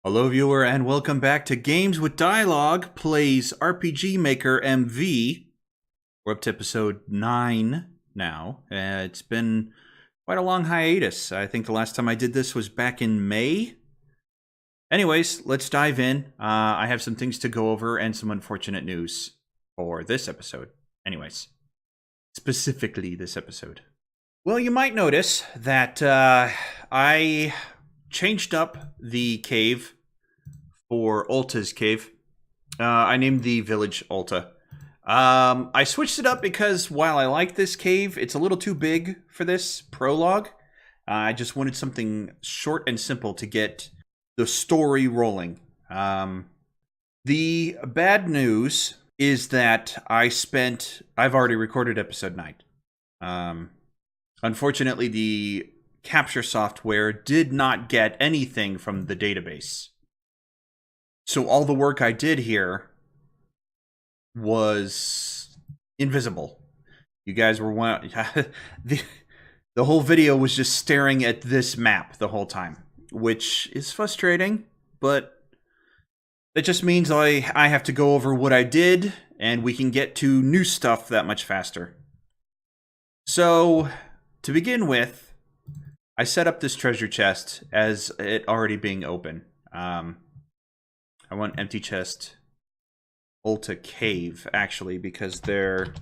Hello, viewer, and welcome back to Games with Dialogue Plays RPG Maker MV. We're up to episode 9 now. It's been quite a long hiatus. I think the last time I did this was back in May. Anyways, let's dive in. I have some things to go over and some unfortunate news for this episode. Anyways, specifically this episode. Well, you might notice that I changed up the cave for Ulta's cave. I named the village Ulta. I switched it up because while I like this cave, it's a little too big for this prologue. I just wanted something short and simple to get the story rolling. The bad news is that I've already recorded episode 9. Unfortunately, the capture software did not get anything from the database. So all the work I did here was invisible. You guys were the whole video was just staring at this map the whole time, which is frustrating, but that just means I have to go over what I did, and we can get to new stuff that much faster. So, to begin with, I set up this treasure chest as it already being open. I want empty chest Ulta cave, actually, because they're...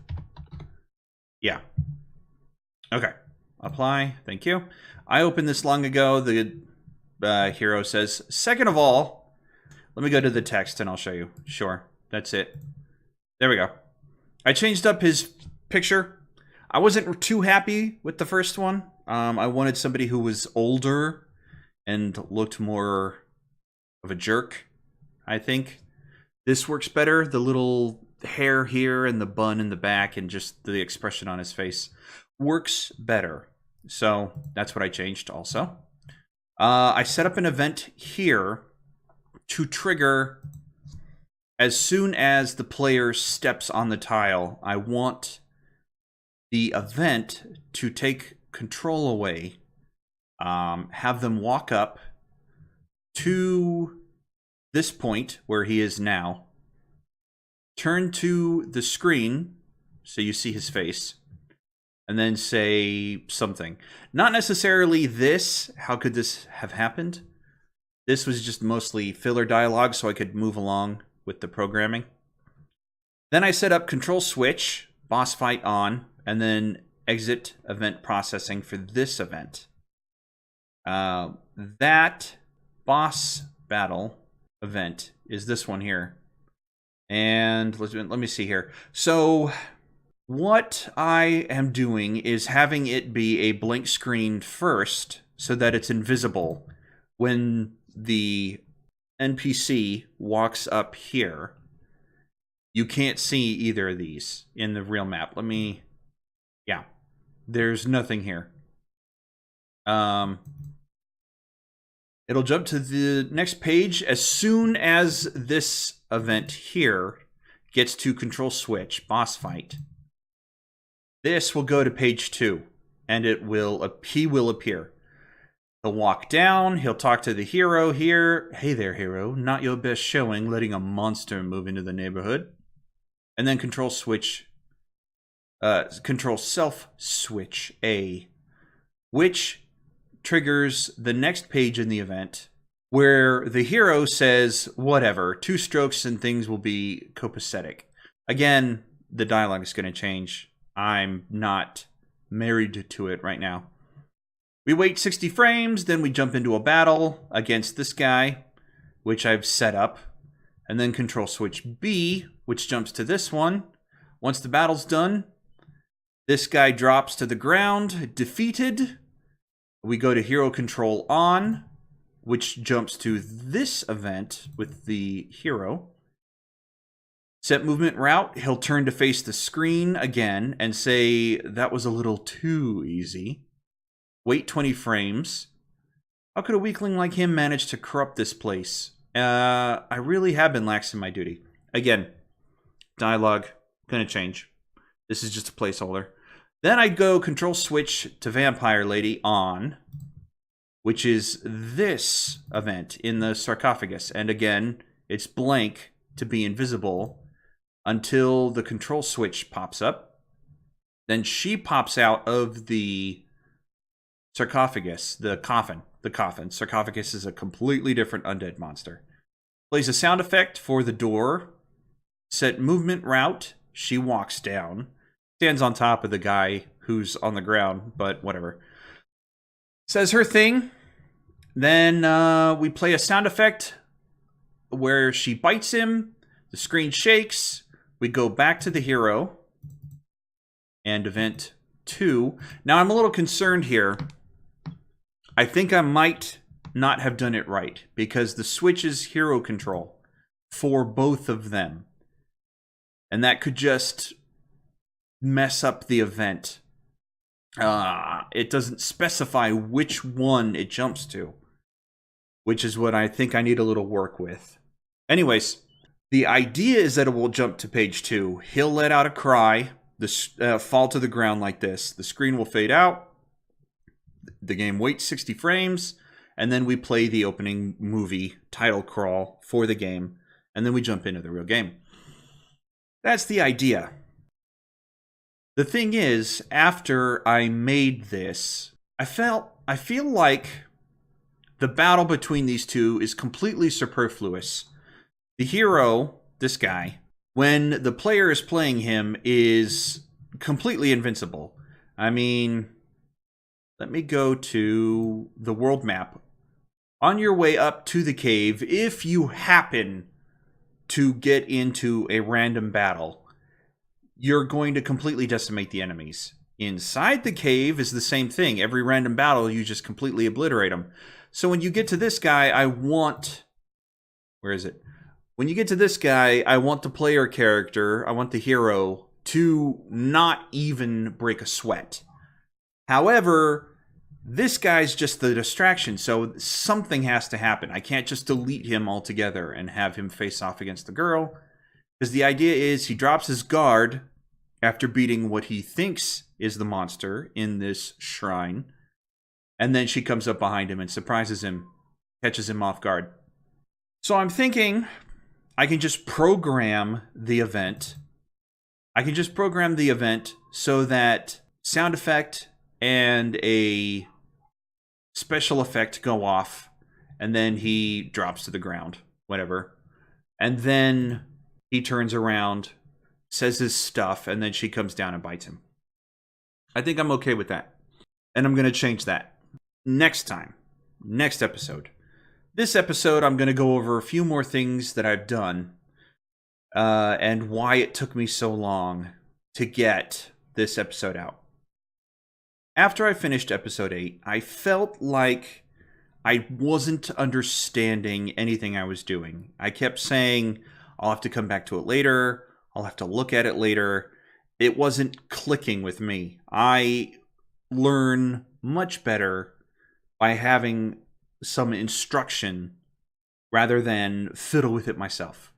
Yeah. Okay. Apply. Thank you. I opened this long ago. The hero says, second of all, let me go to the text and I'll show you. Sure. That's it. There we go. I changed up his picture. I wasn't too happy with the first one. I wanted somebody who was older and looked more of a jerk, I think. This works better. The little hair here and the bun in the back and just the expression on his face works better. So that's what I changed also. I set up an event here to trigger as soon as the player steps on the tile. I want the event to take control away, have them walk up to this point where he is now, turn to the screen so you see his face, and then say something. Not necessarily this, how could this have happened? This was just mostly filler dialogue so I could move along with the programming. Then I set up control switch, boss fight on, and then exit event processing for this event. That boss battle event is this one here. And let me see here. So what I am doing is having it be a blank screen first so that it's invisible when the NPC walks up here. You can't see either of these in the real map. Yeah, there's nothing here. It'll jump to the next page as soon as this event here gets to control switch, boss fight. This will go to page 2, and he will appear. He'll walk down, he'll talk to the hero here. Hey there, hero. Not your best showing, letting a monster move into the neighborhood. And then control switch, control self switch A, which triggers the next page in the event where the hero says, whatever, 2 strokes and things will be copacetic. Again, the dialogue is going to change. I'm not married to it right now. We wait 60 frames, then we jump into a battle against this guy, which I've set up, and then control switch B, which jumps to this one. Once the battle's done, this guy drops to the ground, defeated. We go to hero control on, which jumps to this event with the hero. Set movement route, he'll turn to face the screen again and say, that was a little too easy. Wait 20 frames. How could a weakling like him manage to corrupt this place? I really have been lax in my duty. Again, dialogue, gonna change. This is just a placeholder. Then I go control switch to Vampire Lady on. which is this event in the sarcophagus. And again, it's blank to be invisible until the control switch pops up. Then she pops out of the sarcophagus, the coffin. Sarcophagus is a completely different undead monster. Plays a sound effect for the door. Set movement route. She walks down. Stands on top of the guy who's on the ground, but whatever. Says her thing. Then we play a sound effect where she bites him. The screen shakes. We go back to the hero. And event 2. Now I'm a little concerned here. I think I might not have done it right, because the switch is hero control for both of them. And that could just mess up the event. It doesn't specify which one it jumps to, which is what I think I need a little work with. Anyways, the idea is that it will jump to page 2. He'll let out a cry, fall to the ground like this. The screen will fade out. The game waits 60 frames, and then we play the opening movie title crawl for the game, and then we jump into the real game. That's the idea. The thing is, after I made this, I feel like the battle between these two is completely superfluous. The hero, this guy, when the player is playing him, is completely invincible. I mean, let me go to the world map. On your way up to the cave, if you happen to get into a random battle, you're going to completely decimate the enemies. Inside the cave is the same thing. Every random battle, you just completely obliterate them. So when you get to this guy, where is it? When you get to this guy, I want the player character, I want the hero, to not even break a sweat. However, this guy's just the distraction, so something has to happen. I can't just delete him altogether and have him face off against the girl, because the idea is he drops his guard after beating what he thinks is the monster in this shrine, and then she comes up behind him and surprises him, catches him off guard. So I'm thinking I can just program the event. So that sound effect and a special effect go off, and then he drops to the ground, whatever. And then he turns around, says his stuff, and then she comes down and bites him. I think I'm okay with that. And I'm going to change that. Next episode. This episode, I'm going to go over a few more things that I've done, and why it took me so long to get this episode out. After I finished episode 8, I felt like I wasn't understanding anything I was doing. I kept saying, I'll have to come back to it later. I'll have to look at it later. It wasn't clicking with me. I learn much better by having some instruction rather than fiddle with it myself.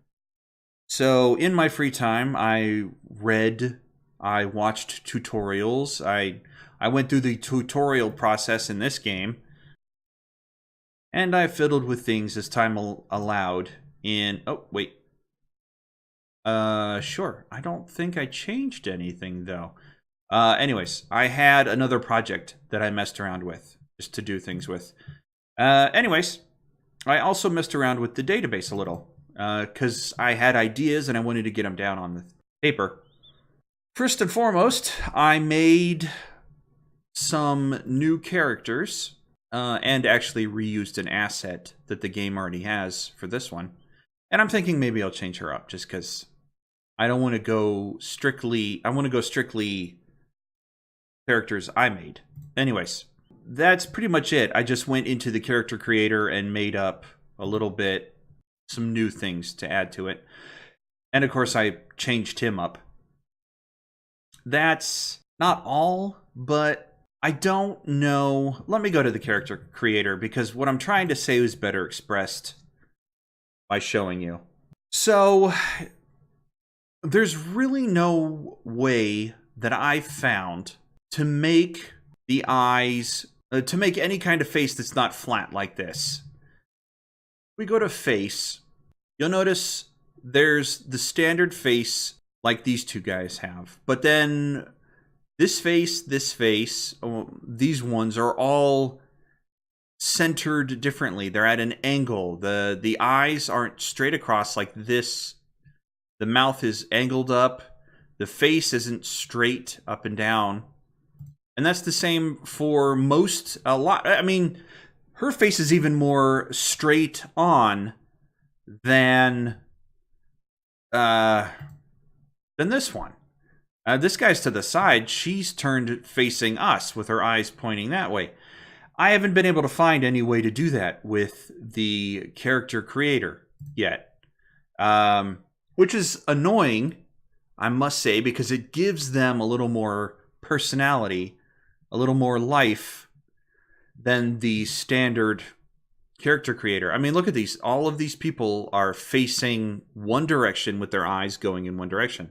So in my free time, I read, I watched tutorials, I went through the tutorial process in this game, and I fiddled with things as time allowed in... Oh, wait. Sure. I don't think I changed anything, though. Anyways, I had another project that I messed around with, just to do things with. Anyways, I also messed around with the database a little, because I had ideas and I wanted to get them down on the paper. First and foremost, I made some new characters, and actually reused an asset that the game already has for this one. And I'm thinking maybe I'll change her up, just because I don't want to go strictly... I want to go strictly characters I made. Anyways, that's pretty much it. I just went into the character creator and made up a little bit, some new things to add to it. And of course, I changed him up. That's not all, but I don't know. Let me go to the character creator, because what I'm trying to say is better expressed by showing you. So, there's really no way that I found to make the eyes to make any kind of face that's not flat like this. We go to face, you'll notice there's the standard face like these two guys have. But then this face, these ones are all centered differently. They're at an angle. The eyes aren't straight across like this. The mouth is angled up. The face isn't straight up and down. And that's the same for a lot. I mean, her face is even more straight on than this one. This guy's to the side. She's turned facing us with her eyes pointing that way. I haven't been able to find any way to do that with the character creator yet. Which is annoying, I must say, because it gives them a little more personality, a little more life than the standard character creator. I mean, look at these. All of these people are facing one direction with their eyes going in one direction.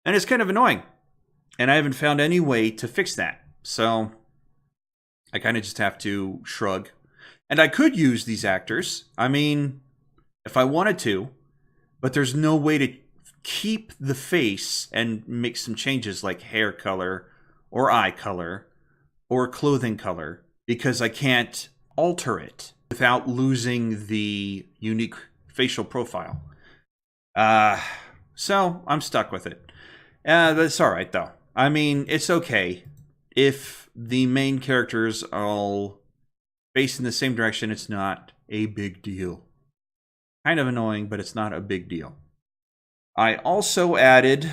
And it's kind of annoying. And I haven't found any way to fix that. So I kind of just have to shrug. And I could use these actors. I mean, if I wanted to. But there's no way to keep the face and make some changes like hair color or eye color or clothing color, because I can't alter it without losing the unique facial profile. So I'm stuck with it. That's all right, though. I mean, it's okay if the main characters all face in the same direction. It's not a big deal. Kind of annoying, but it's not a big deal. I also added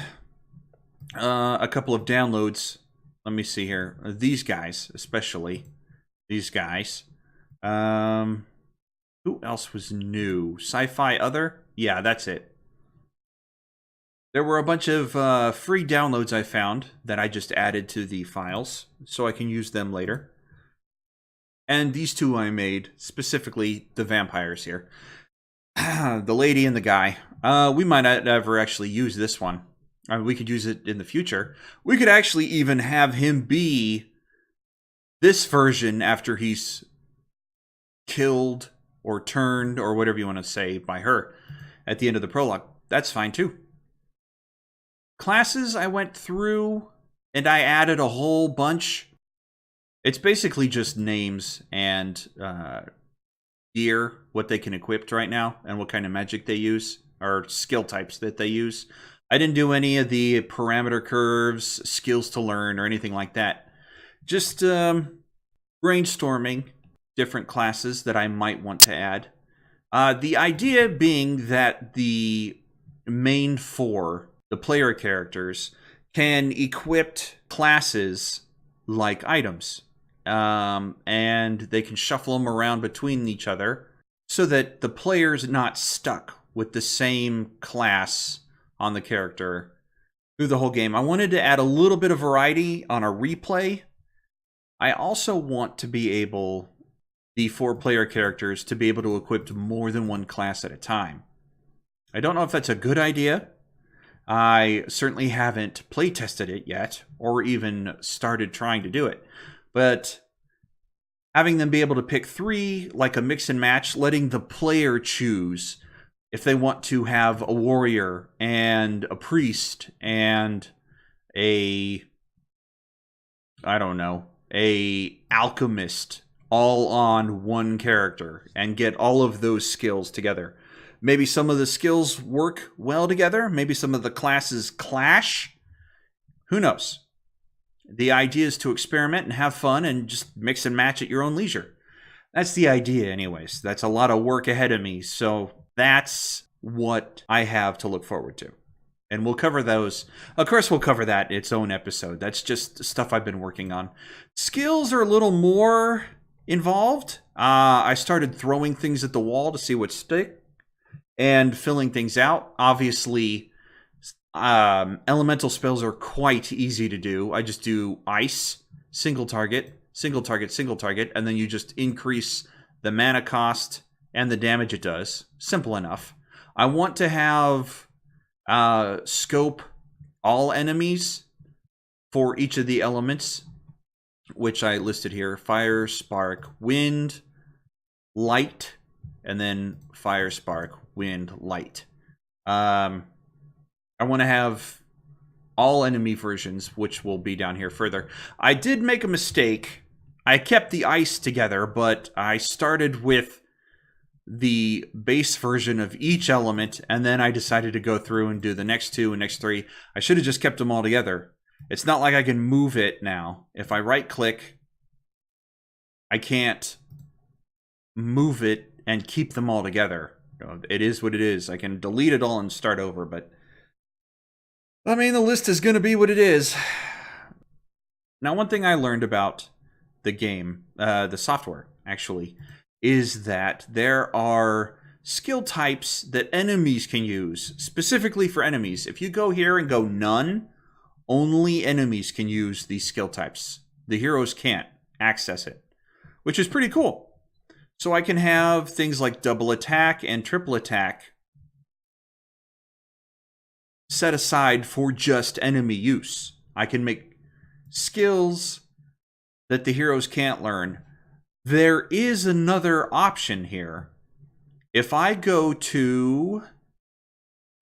a couple of downloads. Let me see here. These guys, especially. These guys. Who else was new? Sci-Fi Other? Yeah, that's it. There were a bunch of free downloads I found that I just added to the files so I can use them later. And these two I made, specifically the vampires here. The lady and the guy. We might not ever actually use this one. I mean, we could use it in the future. We could actually even have him be this version after he's killed or turned or whatever you want to say by her at the end of the prologue. That's fine too. Classes I went through and I added a whole bunch. It's basically just names and gear, what they can equip right now, and what kind of magic they use, or skill types that they use. I didn't do any of the parameter curves, skills to learn, or anything like that. Just brainstorming different classes that I might want to add. The idea being that the main four, the player characters, can equip classes like items. And they can shuffle them around between each other so that the player's not stuck with the same class on the character through the whole game. I wanted to add a little bit of variety on a replay. I also want to be able, the four player characters, to be able to equip more than one class at a time. I don't know if that's a good idea. I certainly haven't play tested it yet or even started trying to do it. But having them be able to pick three, like a mix and match, letting the player choose if they want to have a warrior and a priest and a alchemist all on one character and get all of those skills together. Maybe some of the skills work well together. Maybe some of the classes clash. Who knows? The idea is to experiment and have fun and just mix and match at your own leisure. That's the idea anyways. That's a lot of work ahead of me. So that's what I have to look forward to. And we'll cover those. Of course, we'll cover that in its own episode. That's just stuff I've been working on. Skills are a little more involved. I started throwing things at the wall to see what stick and filling things out. Obviously, elemental spells are quite easy to do. I just do ice, single target, single target, single target, and then you just increase the mana cost and the damage it does. Simple enough. I want to have scope all enemies for each of the elements. which I listed here: fire, spark, wind, light, and then fire, spark, wind, light. I want to have all enemy versions, which will be down here further. I did make a mistake. I kept the ice together, but I started with the base version of each element, and then I decided to go through and do the next two and next three. I should have just kept them all together. It's not like I can move it now. If I right-click, I can't move it and keep them all together. It is what it is. I can delete it all and start over, but I mean, the list is going to be what it is. Now, one thing I learned about the game, the software, actually, is that there are skill types that enemies can use, specifically for enemies. If you go here and go none, only enemies can use these skill types. The heroes can't access it, which is pretty cool. So I can have things like double attack and triple attack set aside for just enemy use. I can make skills that the heroes can't learn. There is another option here. If I go to,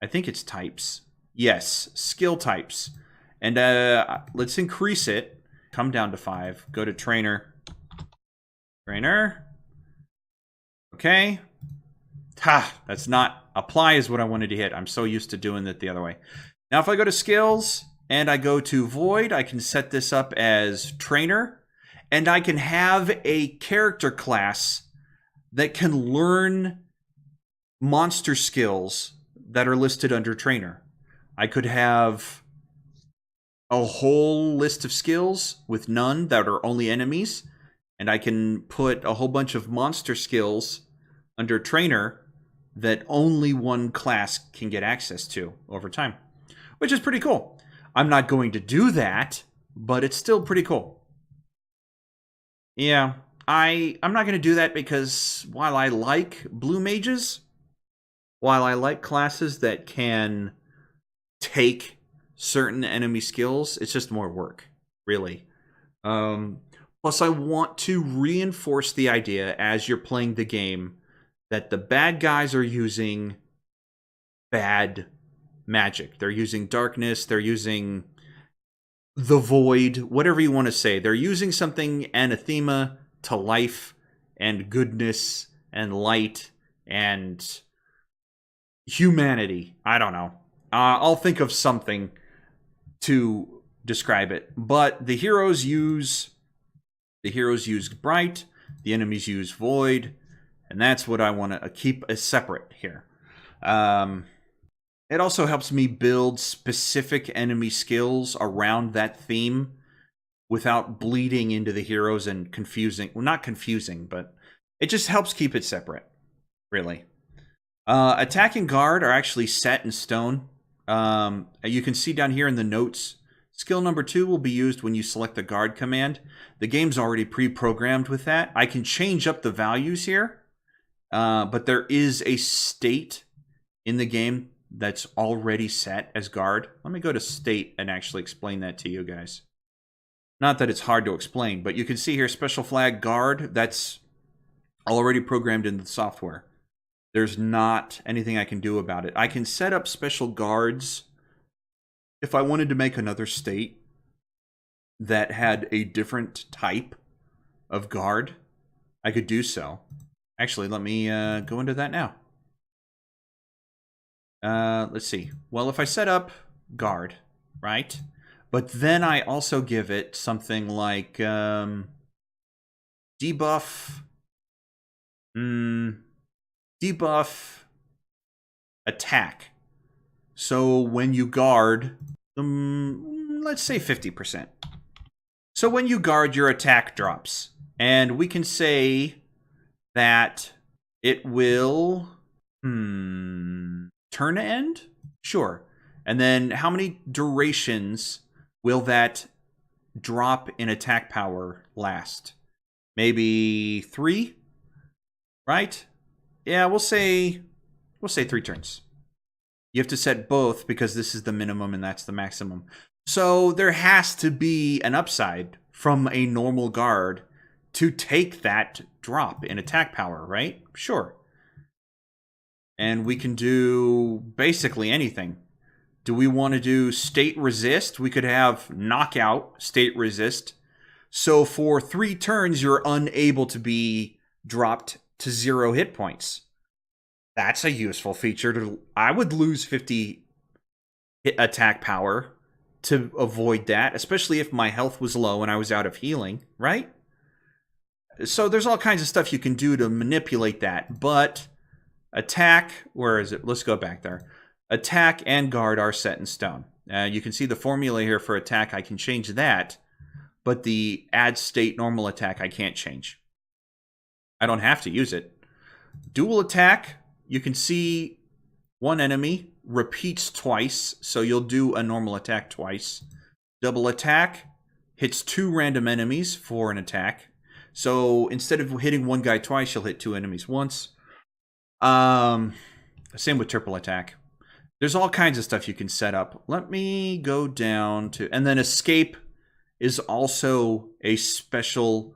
I think it's types. Yes, skill types. And let's increase it. Come down to 5. Go to trainer. Trainer. Okay. That's not, apply is what I wanted to hit. I'm so used to doing it the other way. Now if I go to skills and I go to void, I can set this up as trainer. And I can have a character class that can learn monster skills that are listed under trainer. I could have a whole list of skills with none that are only enemies. And I can put a whole bunch of monster skills under trainer that only one class can get access to over time, which is pretty cool. I'm not going to do that, but it's still pretty cool. Yeah, I'm not going to do that because while I like blue mages, while I like classes that can take certain enemy skills, it's just more work, really. Plus, I want to reinforce the idea as you're playing the game that the bad guys are using bad magic. They're using darkness, they're using the void, whatever you want to say. They're using something anathema to life and goodness and light and humanity. I don't know. I'll think of something to describe it. But the heroes use bright, the enemies use void, and that's what I want to keep as separate here. It also helps me build specific enemy skills around that theme without bleeding into the heroes and confusing. Well, not confusing, but it just helps keep it separate, really. Attack and guard are actually set in stone. You can see down here in the notes, skill number 2 will be used when you select the guard command. The game's already pre-programmed with that. I can change up the values here, but there is a state in the game that's already set as guard. Let me go to state and actually explain that to you guys. Not that it's hard to explain, but you can see here special flag guard, that's already programmed in the software. There's not anything I can do about it. I can set up special guards if I wanted to make another state that had a different type of guard. I could do so. Actually, let me go into that now. Let's see. Well, if I set up guard, right? But then I also give it something like debuff, debuff attack. So when you guard, let's say 50%. So when you guard, your attack drops. And we can say that it will turn end? Sure. And then how many durations will that drop in attack power last? Maybe 3? Right? Yeah, we'll say 3 turns. You have to set both because this is the minimum and that's the maximum. So there has to be an upside from a normal guard to take that drop in attack power, right? Sure. And we can do basically anything. Do we want to do state resist? We could have knockout, state resist. So for 3 turns, you're unable to be dropped to 0 hit points. That's a useful feature. I would lose 50 hit attack power to avoid that, especially if my health was low and I was out of healing, right? So there's all kinds of stuff you can do to manipulate that. But attack, where is it? Let's go back there. Attack and guard are set in stone. You can see the formula here for attack. I can change that, but the add state normal attack I can't change. I don't have to use it. Dual attack, you can see one enemy repeats twice, so you'll do a normal attack twice. Double attack hits 2 random enemies for an attack. So instead of hitting one guy twice, you'll hit 2 enemies once. Same with triple attack. There's all kinds of stuff you can set up. Let me go down to... And then escape is also a special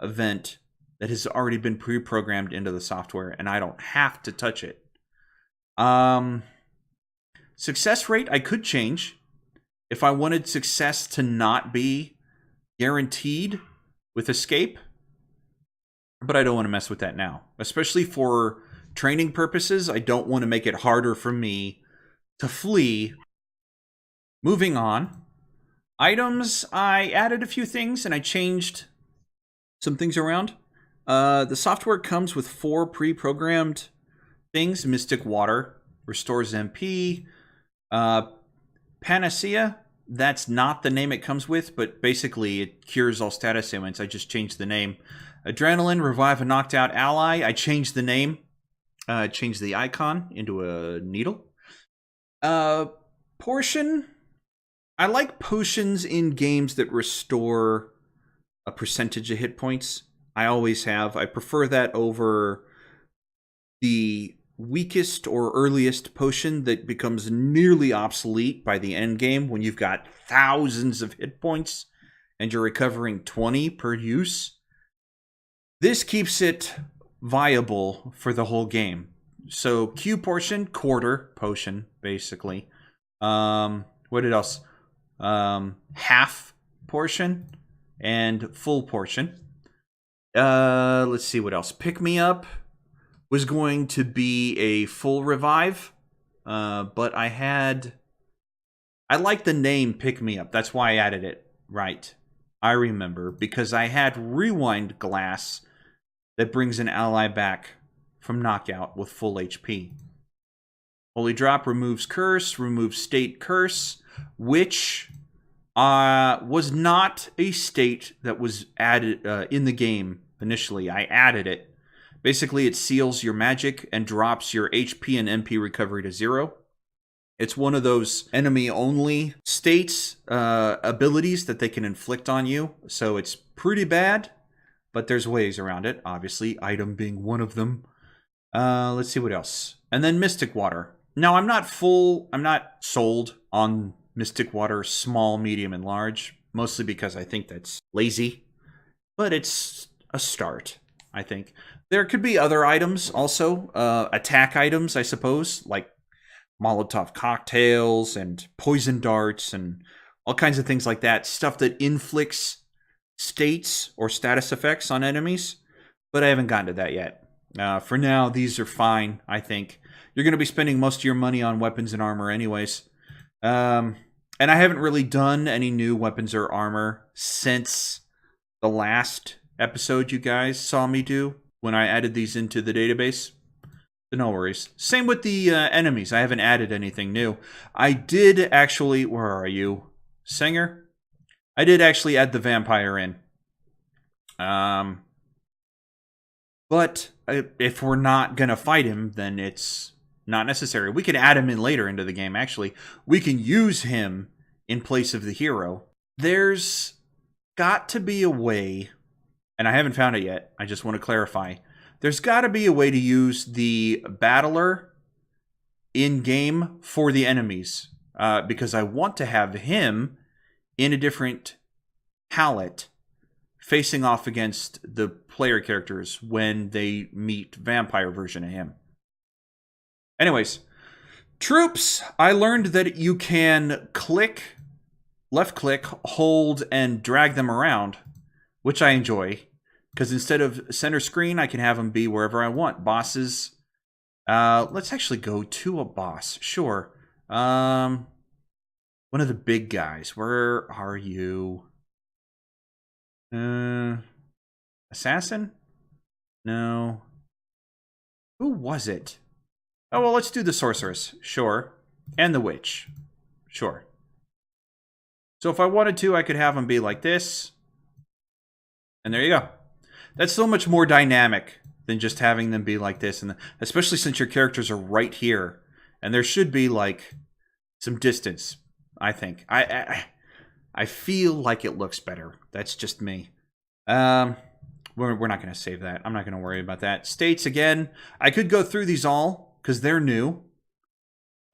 event that has already been pre-programmed into the software, and I don't have to touch it. Success rate, I could change. If I wanted success to not be guaranteed with escape, but I don't want to mess with that now. Especially for training purposes, I don't want to make it harder for me to flee. Moving on. Items, I added a few things and I changed some things around. The software comes with 4 pre-programmed things. Mystic Water restores MP. Panacea, that's not the name it comes with, but basically it cures all status ailments. I just changed the name. Adrenaline, revive a knocked out ally. I changed the name. Changed the icon into a needle. Portion. I like potions in games that restore a percentage of hit points. I always have. I prefer that over the weakest or earliest potion that becomes nearly obsolete by the end game when you've got thousands of hit points and you're recovering 20 per use. This keeps it viable for the whole game. So Q portion, quarter potion, basically. What else? Half portion and full portion. Let's see what else. Pick me up was going to be a full revive, but I like the name Pick Me Up. That's why I added it. Right. I remember, because I had Rewind Glass that brings an ally back from knockout with full HP. Holy Drop removes Curse, removes State Curse, which was not a state that was added in the game initially. I added it. Basically, it seals your magic and drops your HP and MP recovery to 0. It's one of those enemy-only states, abilities that they can inflict on you. So it's pretty bad, but there's ways around it. Obviously, item being one of them. Let's see what else. And then Mystic Water. Now, I'm not sold on Mystic Water small, medium, and large. Mostly because I think that's lazy. But it's a start, I think. There could be other items also. Attack items, I suppose. Like Molotov cocktails and poison darts and all kinds of things like that. Stuff that inflicts states or status effects on enemies. But I haven't gotten to that yet. For now, these are fine, I think. You're going to be spending most of your money on weapons and armor anyways. And I haven't really done any new weapons or armor since the last episode you guys saw me do when I added these into the database. So no worries. Same with the enemies. I haven't added anything new. I did actually... Where are you? Singer? I did actually add the vampire in. But if we're not going to fight him, then it's not necessary. We can add him in later into the game, actually. We can use him in place of the hero. There's got to be a way, and I haven't found it yet. I just want to clarify. There's got to be a way to use the battler in-game for the enemies. Because I want to have him in a different palette facing off against the player characters when they meet vampire version of him. Anyways, troops, I learned that you can left click, hold, and drag them around, which I enjoy, because instead of center screen, I can have them be wherever I want. Bosses, let's actually go to a boss. Sure. One of the big guys. Where are you? Assassin? No. Who was it? Oh, well, let's do the sorceress. Sure. And the witch. Sure. So if I wanted to, I could have them be like this. And there you go. That's so much more dynamic than just having them be like this. And especially since your characters are right here. And there should be, like, some distance, I think. I feel like it looks better. That's just me. We're not going to save that. I'm not going to worry about that. States, again. I could go through these all, because they're new.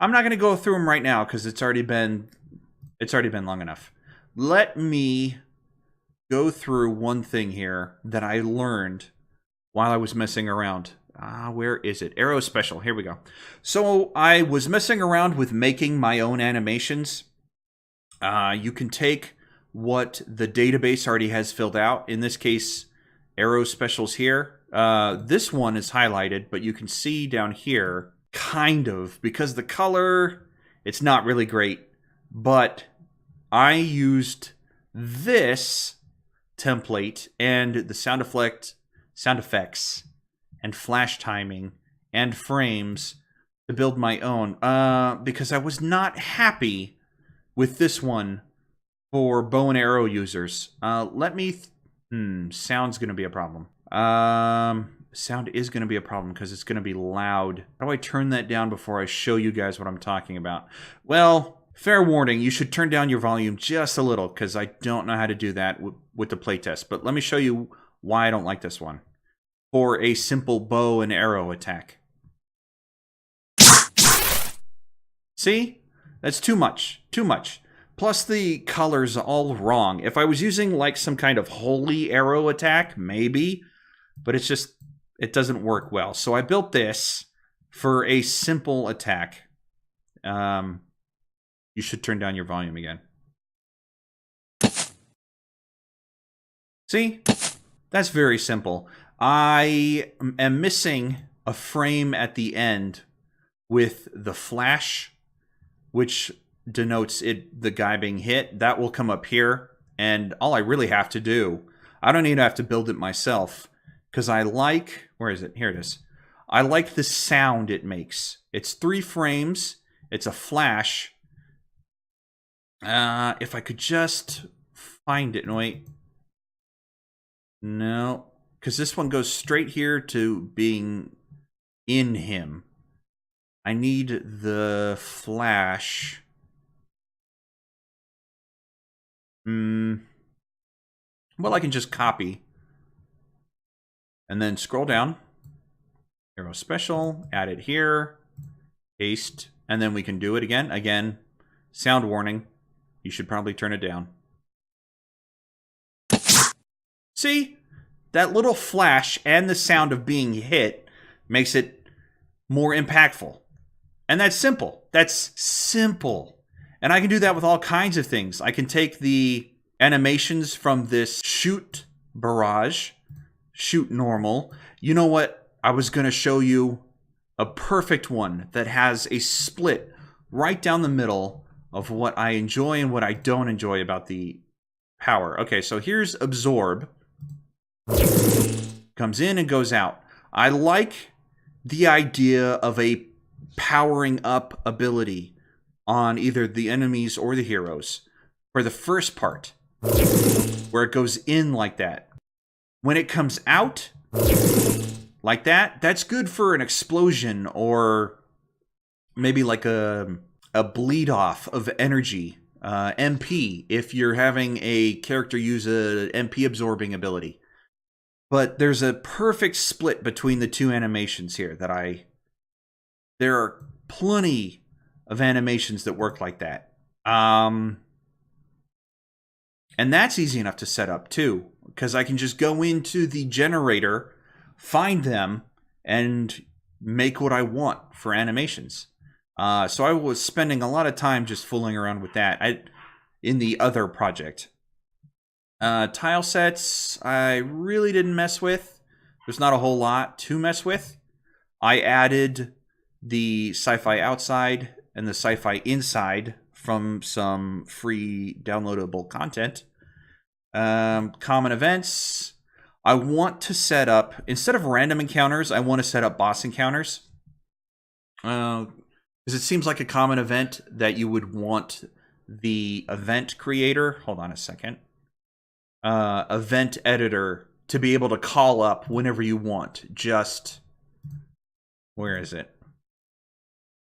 I'm not going to go through them right now, because it's already been long enough. Let me go through one thing here that I learned while I was messing around. Where is it? Arrow Special. Here we go. So I was messing around with making my own animations. You can take what the database already has filled out. In this case, Arrow Specials here. This one is highlighted, but you can see down here, kind of, because the color, it's not really great. But I used this template and the sound effects, and flash timing, and frames to build my own. Because I was not happy with this one for bow and arrow users. Sound's going to be a problem. Sound is going to be a problem because it's going to be loud. How do I turn that down before I show you guys what I'm talking about? Well, fair warning, you should turn down your volume just a little because I don't know how to do that with the playtest. But let me show you why I don't like this one. For a simple bow and arrow attack. See? That's too much. Too much. Plus the color's all wrong. If I was using like some kind of holy arrow attack, maybe. But it's just, it doesn't work well. So I built this for a simple attack. You should turn down your volume again. See? That's very simple. I am missing a frame at the end with the flash, which denotes the guy being hit. That will come up here. And all I really have to do, I don't even have to build it myself. Because I like, where is it? Here it is. I like the sound it makes. It's 3 frames. It's a flash. If I could just find it. No, wait. No. Because this one goes straight here to being in him. I need the flash. Well, I can just copy. And then scroll down. Arrow Special. Add it here. Paste. And then we can do it again. Again, sound warning. You should probably turn it down. See? That little flash and the sound of being hit makes it more impactful. And that's simple. That's simple. And I can do that with all kinds of things. I can take the animations from this shoot barrage, shoot normal. You know what? I was going to show you a perfect one that has a split right down the middle of what I enjoy and what I don't enjoy about the power. Okay, so here's Absorb. Comes in and goes out. I like the idea of a powering up ability on either the enemies or the heroes for the first part, where it goes in like that. When it comes out like that, that's good for an explosion or maybe like a bleed off of energy, MP, if you're having a character use a MP absorbing ability. But there's a perfect split between the two animations here that there are plenty of animations that work like that. And that's easy enough to set up too. because I can just go into the generator, find them, and make what I want for animations. So I was spending a lot of time just fooling around with that in the other project. Tile sets, I really didn't mess with. There's not a whole lot to mess with. I added the sci-fi outside and the sci-fi inside from some free downloadable content. Common events. I want to set up, instead of random encounters, I want to set up boss encounters. Because it seems like a common event that you would want the event creator, hold on a second, event editor to be able to call up whenever you want. Just, where is it?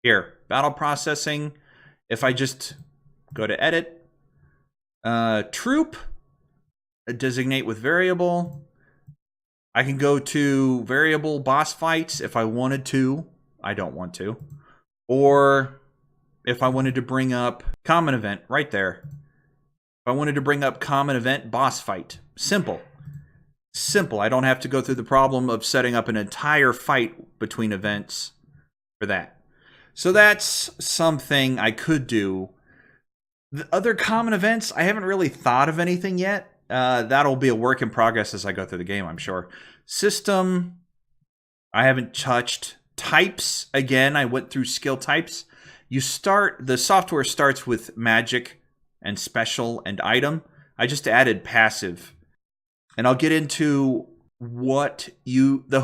Here, battle processing. If I just go to edit, troop, designate with variable. I can go to variable boss fights if I wanted to. I don't want to. Or if I wanted to bring up common event, right there. If I wanted to bring up common event boss fight. Simple. Simple. I don't have to go through the problem of setting up an entire fight between events for that. So that's something I could do. The other common events, I haven't really thought of anything yet. That'll be a work in progress as I go through the game, I'm sure. System, I haven't touched. Types, again, I went through skill types. The software starts with magic and special and item. I just added passive. And I'll get into the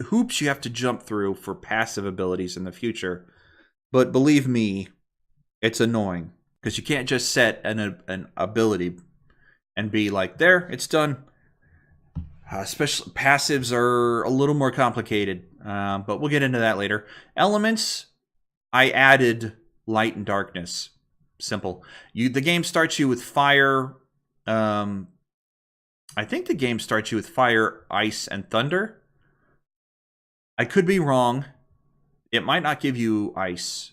hoops you have to jump through for passive abilities in the future. But believe me, it's annoying. Because you can't just set an ability and be like, there, it's done. Especially passives are a little more complicated, but we'll get into that later. Elements, I added light and darkness. Simple. The game starts you with fire. I think the game starts you with fire, ice, and thunder. I could be wrong. It might not give you ice.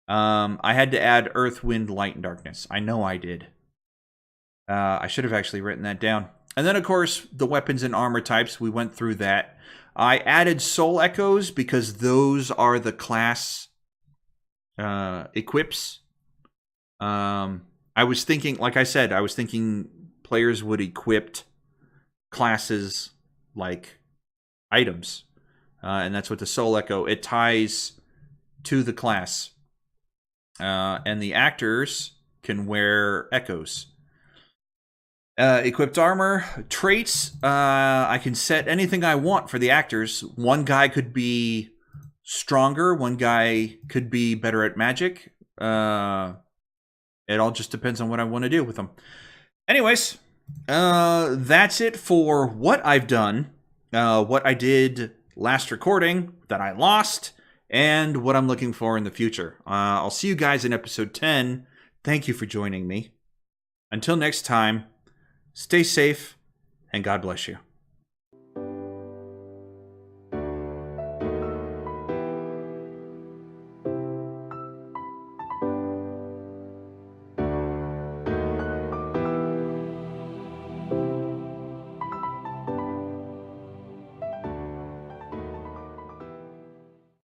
I had to add earth, wind, light, and darkness. I know I did. I should have actually written that down. And then, of course, the weapons and armor types, we went through that. I added soul echoes because those are the class equips. I was thinking, like I said, I was thinking players would equip classes like items. And that's what the soul echo, it ties to the class. And the actors can wear echoes. Equipped armor, traits, I can set anything I want for the actors. One guy could be stronger, one guy could be better at magic. It all just depends on what I want to do with them. Anyways, that's it for what I've done, what I did last recording that I lost, and what I'm looking for in the future. I'll see you guys in episode 10. Thank you for joining me. Until next time, stay safe, and God bless you.